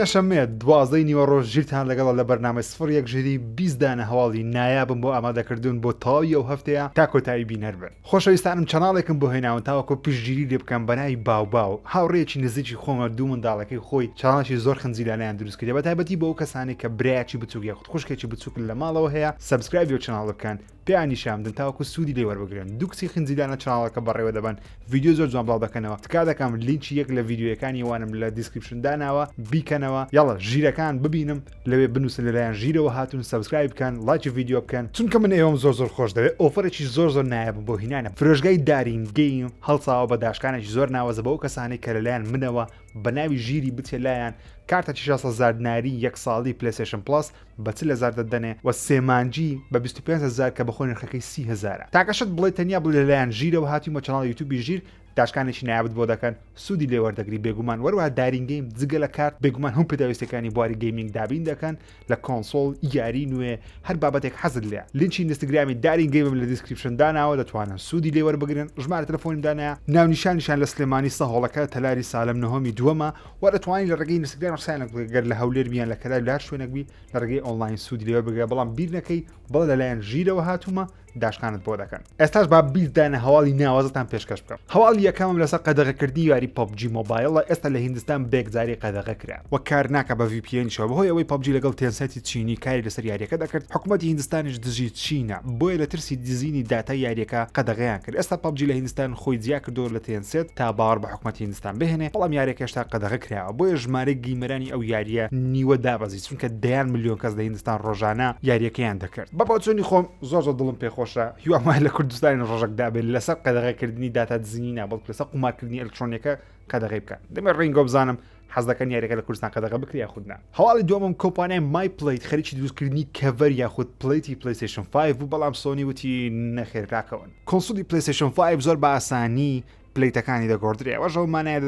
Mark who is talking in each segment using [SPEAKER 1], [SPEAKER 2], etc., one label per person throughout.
[SPEAKER 1] سێشەمێ 12 نیوەڕۆژ ژیرتان لەگەڵ لە بەرنامە سفر یەک ژیری 20 دانە هەواڵی نایابم بۆ ئامادەکردن بۆ تەواوی ئەو هەفتەیە تا کۆتایی بینەر بن. خۆشەویستانم چەناڵێکم بۆ هێناون تاوەکو پشتگیری لێ بکەم بەناوی باو هاوڕێکی نزیکی خۆمە دوو منداڵەکەی خۆی چاڵاشی زۆر خنجیلانیان دروست کردێ بە تایبەتی بۆ ئەو کەسانی کە برایەکی بچووک یاخود خوشکێکی بچووک لە ماڵەوە هەیە سەبسکرایب چەناڵ بکەن پێیانی شامدن تاوەکو سوودی لێ وەربگرن دوو کچی خنجیلانە چەناڵەکە بەڕێوە دەبن ڤیدیۆ زۆر جوان بڵاو دەکەنەوە تکا دەکەم لینکی یەک لە ڤیدیۆیەکانی وانم لە دیسکریپشن داناوە بیکەنەوە یاڵە ژیرەکان ببینم لەوێ بنووسن لەلایەن ژیرەوە هاتون سەبسکرایب بکەن لایکی ڤیدیۆ بکەن چونکە من ئێوەم زۆر خۆش دەوێت ئۆفرێکی زۆر نایابم بۆ هینانە فرۆژگای دارین گەیم هەڵساوە بە داشکانێکی زۆر ناوەزە بە ئەو کەسانی کە لەلایەن منەوە بە ناوی ژیری بچێ لایەن کارتە 600,000 دیناری یەک ساڵی پلیستیشن پلاس بە 40,000 دەدەنێ و سێمانجی بە 25,000 کە بەخۆی نرخەکەی 30,000 تاکەشت بڵێ تەنیا بڵێ لەلایەن ژیرەوە هاتیمە چەناڵ یوتیوبی ژیر داشکانێکی نایابت بۆ دەکەن سوودی لێ وەردەگری بێگومان وەروە دارین گەیم جگە لە کارت بێگومان هەم پێداویستەکانی بواری گەیمینگ دابین دەکەن لە کۆنسۆڵ یاری نوێ هەر بابەتێک حەزت لێ لینکی ئینستاگرامی دارین گەیمم لە دیسکریپشن داناوە دەتوانن سوودی لێ وەربگرن ژمارە تەلەفۆنیم دانایە ناونیشانیشان لە سلێمانی سەهۆڵەکە تەلاری سالم نهۆمی دووەمە و دەتوانین لە ڕێگەی ئینستاگرام سایلنت بگەر لە هەولێر بیان لە کەدای لار شوێنێک بی لە ڕێگەی ئۆنلاین سوودی لێ وەربگرە بەڵام بیر نەکەی بەڵێ لەلایەن ژیرەوە هاتوومە داشکانت بۆ دەکەن ئێستاش با 20 دانە هەواڵی ناوازتان پێشکەش بکەم هەواڵی یەکەمم لەسەر قەدەغەکردنی یاری PUBG مۆبایڵە ئێستا لە هیندستان بێگزاری قەدەغە کرا و کار ناکە بە VPN شەوە بەهۆی ئەوەی PUBG لەگەڵ تێنسەتی چینی کاری لەسەر یاریەکە دەکرد حکوومەتی هیندستانیش دژی چینە بۆیە لە ترسی دزینی داتای یاریەکە قەدەغەیان کرد ئێستا PUBG لە هیندستان خۆی جیا کردو لە تێنسێت تا باوەڕ بە حکوومەتی هیندستان بهێنێ بەڵام یاریەکە هێشتا قەدەغە کراوە بۆیە ژمارەی گیمەرانی ئەو یاریە نیوە دابەزی چونکە 10 ملیۆن کەس لە هیندستان ڕۆژانە یاریەکەیان دەکرد بە بۆچوونی خۆم زۆر دڵم پێخۆشە هیوامای لە کوردستانی ڕۆژێک دابێت لەسەر قەدەغەکردنی داتا دزینی نابڵ لەسەر قومارکردنی ئەلکترۆنیەکە قەدەغەی بکەن دەمێ ڕێنگۆ بزانم حەز دەکەن یاریەکە لە کوردستان قەدەغە بکرێ یاخودنا هەواڵی دووەمم کۆمپانیای مای پلیت خەریکی دروستکردنی کەڤەر یاخود پلیتی پلیستیشن 5 بوو بەڵام سۆنی وتی نەخێرراکەون کۆنسۆلی پلیستیشن 5 زۆر بە ئاسانی پلیتەکانی دەگۆڕدرێ ئەوەش ئەومانایە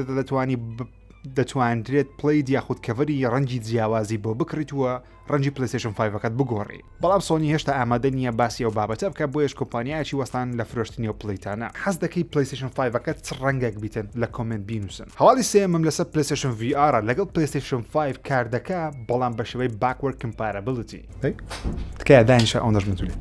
[SPEAKER 1] دەتوانرێت پلیت یاخود کەڤەری ڕەنگی جیاوازی بۆ بکڕیتووە ڕەنگی پلیستیشن 5ەکەت بگۆڕی بەڵام سۆنی هێشتا ئامادە نییە باسی ئەو بابەتە بکە بۆیش کۆمپانیایکی وەستان لە فرۆشتنی ئەو پلیتانە حەز دەکەی پلیستیشن 5ەکەت چ ڕەنگێک بیتن لە کۆمنت بینوسن هەواڵی سێمم لەسەر پلیستیشن VR لەگەڵ پلیستیشن 5 کار دەکا بەڵام بە شێوەی backward compatibility تکایە دانیشە ئەو نەژمەتولی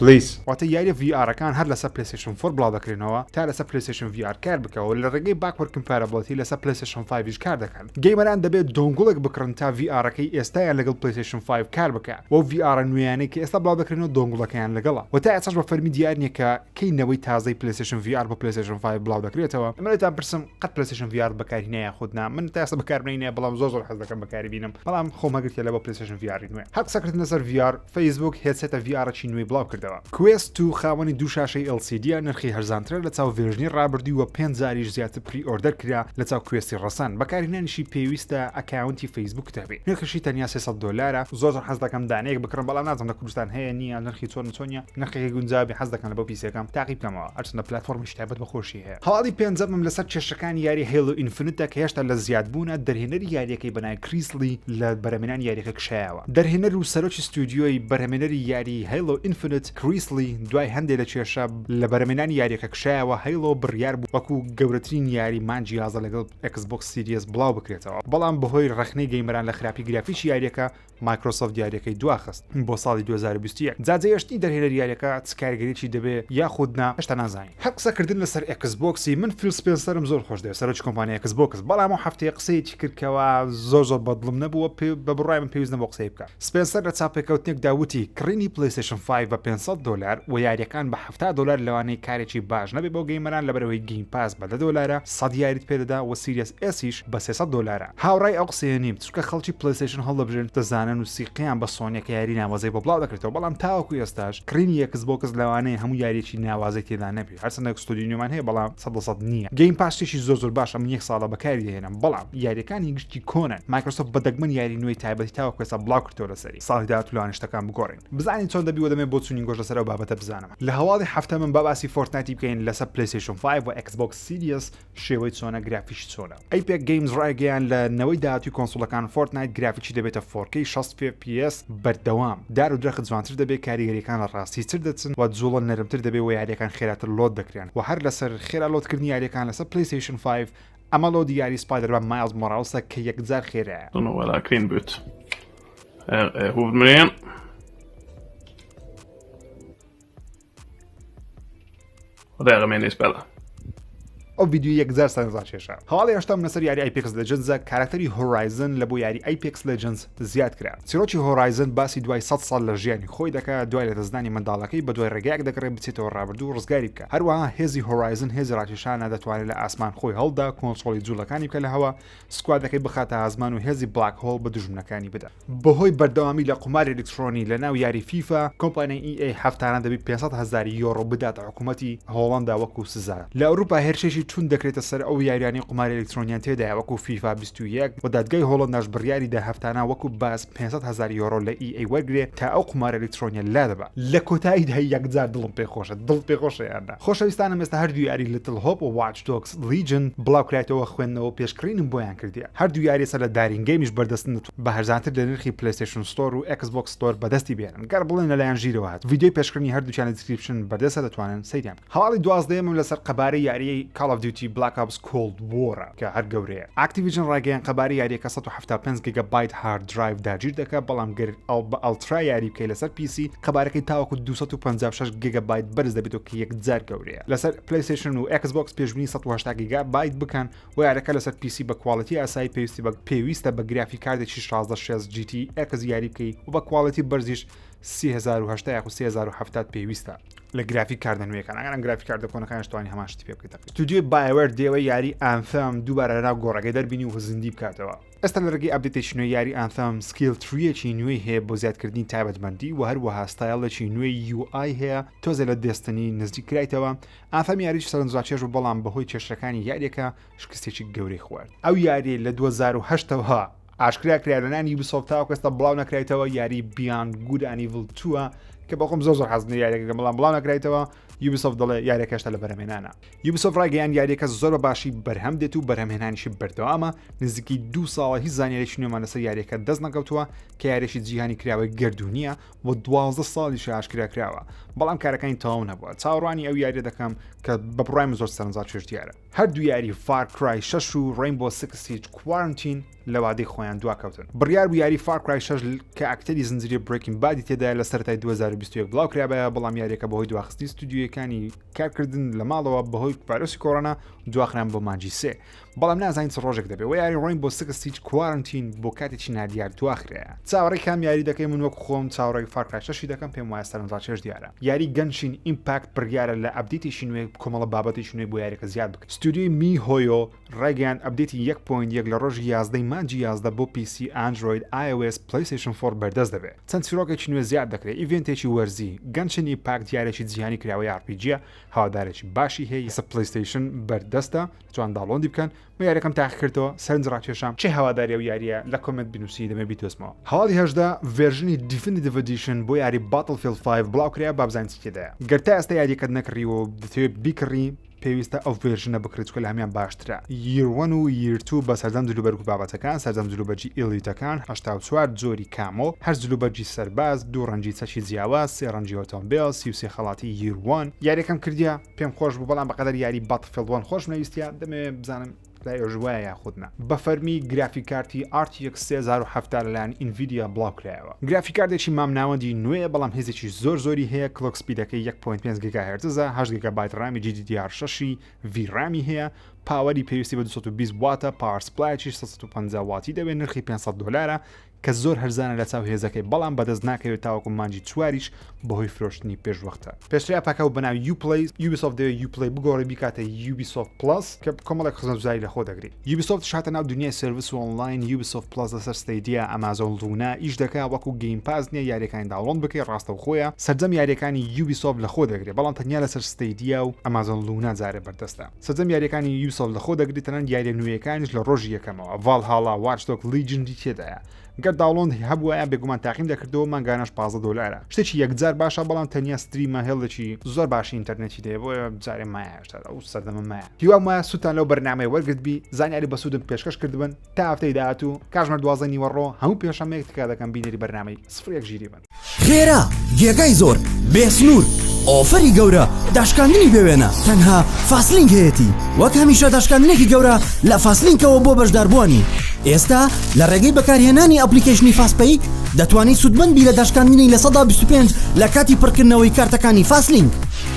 [SPEAKER 1] پلیس واتە یاری VRەکان هەر لەسەر پلیستیشن 4 بڵاو دەکرێنەوە تا لەسەر پلیستیشن VR کار بکەوە لە ڕێگەی backward compatibility لەسەر پلیستیشن 5 کار دەکەن گەیمەران دەبێت دۆنگڵێک بکڕن تا VRەکەی ئێستایان لەگەڵ پلیستیشن 5 کار بکە و VR نوێیانەی کە ئێستا بڵاو دەکرێنەوە دۆنگڵەکەیان لەگەڵە و تا ئێستاش بە فەرمی دیار نییە کە کەینەوەی تازەی پلیستیشن VR بۆ پلیستیشن 5 بڵاو دەکرێتەوە ئەمەتان پرسم قەت پلیستیشن VR بەکاری نایە خودنا من تا ئێستا بەکاربرینە بەڵام زۆر حەز دەکەم بەکاری بینم بەڵام خۆمەگرتە لە بۆ پلیستیشن VR نوێ هەر قسەکردنە سەر VR فیسبوک هێدسێتە VRی نوێی بڵاو کردەوە کوێست و خاوەنی دوو شاشەی LCD نرخی هەرزانترە لە چاو ڤێژنی ڕابردی و 5 زاریش زیاتر پری ئۆردەر کرا لە چاو کوێستی ڕەسەن بەکارهێنانیشی پێویستە ئەکاونتی فیسبوک دەبێت نرخشی تەنیا 300 دلار زۆر حەز دەکەم دانەیەک بکڕم بەڵام نازم لە کوردستان هەیە نییە نرخی چۆنە نرخی گونجابی حەز دەکەن لە بۆ پیسەکەم تاقی بکەمەوە ئەچنە پلتفۆرمی تایبەت بەخۆشی هەیە هەواڵی پێنجەمم لەسەر چێشەکانی یاری هێلو ئینفینیتە کە هێشتا لە زیادبوونە دەرهێنەری یاریەکەی بەنای کریسلی لە بەرهەمێنان یاریەکە کشایەوە دەرهێنەر و سەرۆکی ستودیۆی بەرهەمێنەری یاری هێلو ئینفینیت کریسلی دوای هەندێک لە کێشە لە بەرهەمێنانی یاریەکە کشایەوە هەیلۆ بڕیار بوو وەکو گەورەترین یاری مانجی یازە لەگەڵ Xbox Series بڵاو بکرێتەوە بەڵام بەهۆی ڕخنەی گەیمەران لە خراپی گرافیکی یاریەکە مایکرۆسۆفت یاریەکەی دواخست بۆ ساڵی 2021 جاجەیەشتی دەرهێنەری یاریەکە چ کارگەریی دەبێت یاخودنا هێشتا نازانین هەر قسەکردن لەسەر Xboxی من فیل سپێنسەرم زۆر خۆش دەوێت سەرۆکی کۆمپانیای Xbox بەڵام ئەو هەفتەیە قسەیەکی کردکەوە زۆر بەدڵم نەبووە بە بڕای من پێویست نەبوو قسەی بکە سپێنسەر لە چاپێکەوتنێک داوتی کڕینی پلیستیشن 5 بە 500 دلار و یاریەکان بە 70 دلار لەوانەیە کارێکی باش نەبێ بۆ گەیمەران لەبەرەوەی گیم پاس بە 10 دلارە 100 یاریت پێدەدا و سیریەس ئسیش بە 300 دلارە هاوڕای ئەو قسەیە نیم چونکە خەڵکی پلیستیشن هەڵدەبژێن دەزانن و سیقیان بە سۆنیەکە یاری ناوازەی بۆ بڵاو دەکرێتەوە بەڵام تاوەکو ئێستاش کڕینی Xbox لەوانەیە هەموو یاریێکی ناوازەی تێدا نەبێت هەرچەندە ستودیۆمان هەیە بەڵام 100% نییە گەیم پاسێکی زۆر باش ئەم یەک ساڵە بەکاری دێنم بەڵام یاریەکانی گشتی کۆنن مایکرۆسۆفت بەدەگمەن یاری نوێی تایبەتی تاوەکو ئێستا بڵاو کردەوە لەسەری ساڵی داهاتوو لەوانشتەکان بگۆڕین بزانین چۆن دەبی و دەمێ بۆ چوونی گۆژ لەسەر ئەو بابەتە بزانم لە هەواڵی هەفتە من باسی فۆرتنایتی بکەین لەسەر پلیستیشن 5 و Xbox Series شێوەی چۆنە گرافیش چۆنە Epic Games ڕایگەیان لە نەوەی داهاتووی کۆنسۆڵەکان فۆرتنایت گرافیکی دەبێتە 4K 60 FPS بەردەوام دار و درەخت جوانتر دەبێت کاریگەریەکان لە ڕاستی تر دەچن و جوڵە نەرمتر دەبێت و یاریەکان خێراتر لۆت دەکرێن و هەر لەسەر خێرا لۆتکردنی یاریەکان لەسەر پلیستیشن 5 ئەمەڵۆ دیاری سپایدەرمەن مایلز مۆراڵسە کە یەکجار خێرایە.
[SPEAKER 2] Voilà, clean boot. Huvudmenyn. Och där är min i spelet.
[SPEAKER 1] ئەو ڤیدیو یەکجار سەرنجڕا کێشا. هەواڵی هێشتام لەسەر یاری ئایپێکس لەجەنزە کارکتەری هۆرایزن لە بۆ یاری ئایپێکس لەجەنز زیاد کرا. چیرۆکی هۆرایزن باسی دوای 100 ساڵ لە ژیانی خۆی دەکات دوای لە دەستدانی منداڵەکەی بە دوای ڕێگایەک دەکڕێت بچێتەوە ڕابردوو و ڕزگاری بکە. هەروەها هێزی هۆرایزن هێزی ڕاکێشانە دەتوانێت لە ئاسمان خۆی هەڵدا کۆنتڕۆڵی جوولەکانی بکە لە هەوا سکوادەکەی بخاتە ئازمان و هێزی بلاک هۆڵ بە دژمنەکانی بدە. بەهۆی بەردەوامی لە قمار ئێلکترۆنی لە ناو یاری فیفا کۆمپانیای EA هەفتانە دەبێت 500,000 یۆڕۆ بداتە حکوومەتی هۆڵەندا وەکو سزا. لە ئەوروپا هێرشێکی چون دەکرێتە سەر ئەو یاریانی قمار ئێلکترۆنیان تێدایە وەکو فیفا 21 و دادگای هۆڵەنداش بڕیاری دا هەفتانە وەکو باس 500,000 یۆڕۆ لە EA وەرگێ تا ئەو قمار ئێلکترۆنیە لا دەبا. لە کۆتاییدا یەکجار دڵم پێخۆشە پێخۆشە یاندا. خۆشەویستانم ئێستا هەردوو یاری لیتل هۆپ و واچ دۆگز لیجن بڵاوکرایەوە خوێندنەوە پێشکڕینم بۆیان کردیە. هەردوو یاری سەر لە دارینگەیمیش بەردەستن بە هەرزانتر لە نرخی پلیستیشن ستۆر و Xbox ستۆر بەدەستی بێنن. گەر بڵێن لەلایەن ژیرەوە هات. ڤیدیۆی پێشکردنی هەردووچیان لە دیسکریپشن بەردەستە دەتوانن سەیریان. هەواڵی 12ەمم لەسەر قەبارەی یاریەی Call of Duty Black Ops Cold War کە هەر گەورەیە. Activision ڕاگەیان قەبارەی یاریەکە 175 گیگابایت هارد درایڤ داگیر دەکات بەڵام گەر بە ئەڵترا یاری بکەی لەسەر PC قەبارەکەی تاوەکو 256 گیگابایت بەرز دەبێتەوە کە یەکجار گەورەیە. لەسەر PlayStation و Xbox پێشبینی 180 گیگابایت بکەن و یاریەکە لەسەر PC بە کواڵیتی ئاسایی پێویستە بە گرافیک کاردێکی 1660 GTX یاری بکەی و بە کواڵیتی بەرزیش 3080 یا 3070 پێویستە. لە گرافیک کاردە نوێیەکان ئەگەر گرافیک کاردە کۆنەکانش توانی هەمان شتی پێ بکەیت. ستودیۆی بایوەر دێوە یاری ئانثەم دووبارە لەناو گۆڕەکەی دەربینی و زیندی بکاتەوە. ئێستا لە ڕێگەی ئەپدێتێکی نوێی یاری ئانثەم سکیل تریەکی نوێی هەیە بۆ زیادکردنی تایبەتمەندی و هەروەها ستایلێکی نوێی UI هەیە تۆزە لە دێستنی نزیک کرایتەوە. ئانثەم یاریش سەرنجڕاکێش و بەڵام بەهۆی کێشەکانی یاریەکە شکستێکی گەورەی خوارد. ئەو یاری لە 2008ەوە ئاشکرا کرایلەنانی یوبیسۆفت تاوەکو ئێستا بڵاو نەکرایتەوە یاری Beyond Good and Evil 2 کە بەخۆم زۆر حەزم یاریەکە بەڵام بڵاو نەکرایتەوە یوبیسۆفت دەڵێ یاریەکە هێشتا لە بەرهەمهێنانە. یوبیسۆفت ڕاگەیان یاریەکە زۆر باشی بەرهەم دێت و بەرهەمهێنانیشی بەردەوامە نزیکی 2 ساڵە هیچ زانیاریی نوێمان لەسەر یاریەکە دەست نەکەوتووە کە یاریشی جیهانی کراوەی گردوونیە و 12 ساڵیش ئاشکرا کراوە بەڵام کارەکانی تەواو نەبووە. چاوەڕوانی ئەو یاریە دەکەم کە بە بڕای زۆر سەرنجات چێش دیارە. هەردوو یاری Far Cry 6 و Rainbow Six Siege Quarantine لە وادەی خۆیان دواکەوتن. بڕیار بوو یاری Far Cry 6 کە ئەکتەری زنجیرە Breaking Bad تێدایە لە سەرەتای 2021 بڵاوکرابە بەڵام یاریەکە بەهۆی دواخستی ستودیۆیەکانی کارکردن لە ماڵەوە بەهۆی ڤایرۆسی کۆڕۆنا دواخران بۆ مانجی 3 بەڵام نازانین چ ڕۆژێک دەبێت و یاری Rainbow Six Siege Quarantine بۆ کاتێکی نادیار دواخرەیە. چاوەڕێی کام یاری دەکەی من وەک خۆم چاوەڕێی Far Cry 6 دەکەم پێم وایە سەرنجڕاکێش دیارە. یاری Genshin Impact بڕیارە لە ئەپدێتێکی نوێ کۆمەڵە بابەتێکی نوێ بۆ یاریەکە زیاد بکەیت. ستودیۆی میهۆیۆ ڕاگەیان ئەپدێتی 1.1 لە ڕۆژی 11 مانجی 11 بۆ PC Android iOS PlayStation 4 بەردەست دەبێت. چەند چیرۆکێکی نوێ زیاد دەکرێت. ئیڤنتێکی وەرزی Genshin Impact یارێکی جیهانی کراوەی RPG هاوادارێکی باشی هەیە لەسەر PlayStation بەردەستە جوان داڵۆندی بکەن و یاریەکەم تاقیکردەوە سەرنجڕاکێشام چه هەواداری و یاریە لە کۆمنت بنووسی دەمە بیتۆسمەوە. هەواڵی هەژدا ڤێرژنی Definitive Edition بۆ یاری Battlefield 5 بڵاوکرا بابزانین چ تێدایە. گەر تا ئێستا یاریەکەت نەکڕیوە و دەتەوێت بیکڕی پێویستە ئەو ڤێرژنە بکرێت چکە لە هەمیان باشترە. Year 1 و Year 2 بە سەردەم جلوبەرگ و بابەتەکان سەردەم جلوبەرجی ئیلیتەکان 84 جۆری کامۆ هەر جلوبەرجی سەرباز 2 ڕەنجی چەکی جیاواز 3 ڕەنجی ئۆتۆمبیل 33 خەڵاتی Year 1 یاریەکەم کردیا پێم خۆش بوو بەڵام بەقەدەر یاری Battlefield 1 خۆش نەویستیا دەمێ بزانم ژوایە یاخودنا بە فەرمی گرافیک کارتی RTX 3070 لەلایەن ئینڤیدیا بڵاوکرایەوە. گرافیک کاردێکی مامناوەندی نوێیە بەڵام هێزێکی زۆری هەیە کلۆک سپیدەکەی 1.5 GHz 8 GB ڕامی GDDR6 ڤیرامی هەیە پاوەری پێویستی بە 220 واتە پاوەر سپلایکی 150 واتی دەبێت نرخی $500 کە زۆر هەرزانە لە چاو هێزەکەی بەڵام بەدەست ناکەوێت تاوەکو مانجی چواریش بەهۆی فرۆشتنی پێشوەختە. پێشتریا پاکە و بەناو Uplay Ubisoft دەوێت Uplay بگۆڕی بیکاتە Ubisoft Plus کە کۆمەڵێک خزمەتگوزاری لە خۆ دەگریت. Ubisoft شاتە ناو دنیای سرویس و ئۆنلاین Ubisoft Plus لەسەر Stadia Amazon Luna ئیش دەکات وەکو Game Pass نیە یاریەکانی داوڵۆند بکەی ڕاستە خۆیە سەرجەم یاریەکانی Ubisoft لە خۆ دەگرێت بەڵام تەنیا لەسەر Stadia و Amazon Luna جارێ بەردەستە. سەرجەم یاریەکانی Ubisoft لە خۆ دەگریت تەنان یاریە نوێیەکانیش لە ڕۆژی یەکەمەوە Valhalla Watch Dogs Legion تێدایە. گەر داڵۆند هەبووە بێگومان تاقیم دەکردەوە مانگانەش $15 شتێکی یەکجار باشە بەڵام تەنیا ستریمە هێڵێکی زۆر باشی ئینتەرنێتی دێ بۆ جارێ مایاشتا ئەو سەردەمە مایە هیوام وایە سوتان لەو بەرنامەی وەرگرتبی زانیاری بە سوودم پێشکەش کردبن تا هەفتەی داهاتوو کاتژمێر 12 نیوەڕۆ هەموو پێشەمەیەک تکا دەکەم بینەری بەرنامەی 01 ژیری بن
[SPEAKER 3] خێرا گێگای زۆر بێسنوور ئۆفەری گەورە داشکاندنی بێوێنە تەنها فاسلینگ هەیەی وەک هەمیشە داشکاندنێکی گەورە لە فاسلینکەوە بۆ بەشداربووانی ئێستا لە ڕێگەی بەکارهێنانی ئەپلیکیشنی فاسپەی دەتوانیت سودمەندبی لە داشکاندنی لە 125 لە کاتی پڕکردنەوەی کارتەکانی فاسلینگ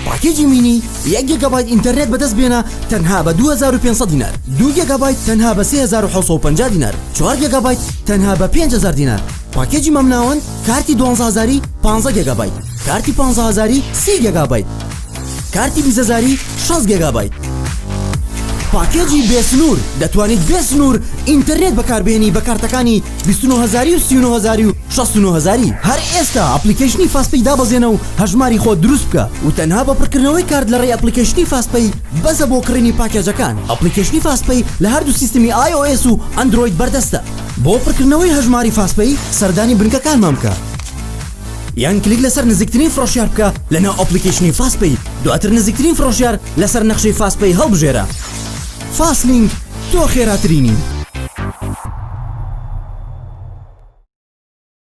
[SPEAKER 3] پاکێجی مینی 1 گیگابایت ئینتەرنێت بەدەست بێنە تەنها بە 2500 دینار 2 گیگابایت تەنها بە 3750 دینار 4 گیگابایت تەنها بە 5000 دینار پاکێجی مەمناوەند کارتی 12000 15 گیگابایت کارتی 15000 30 گیگابایت کارتی 20000 6 گیگابایت پاکێجی بێسنوور دەتوانیت بێسنوور ئینتەرنێت بەکاربێنی بە کارتەکانی 29000 و 39000 و 69000 هەر ئێستا ئەپلیکیشنی فاسپەی دابەزێنە و هەژماری خۆت دروست بکە و تەنها بە پڕکردنەوەی کارت لە ڕێی ئەپلیکیشنی فاسپەی بەزە بۆ کڕینی پاکێجەکان ئەپلیکیشنی فاسپەی لە هەردوو سیستمی iOS و ئەندروید بەردەستە بۆ پڕکردنەوەی هەژماری فاسپەی سەردانی بنکەکانمان بکە یان کلیک لەسەر نزیکترین فرۆشیار بکە لەناو ئەپلیکیشنی فاسپەی دواتر نزیکترین فرۆشیار لەسەر نەخشەی فاسپەی هەڵبژێرە فاسلینگ تۆ خێراترینی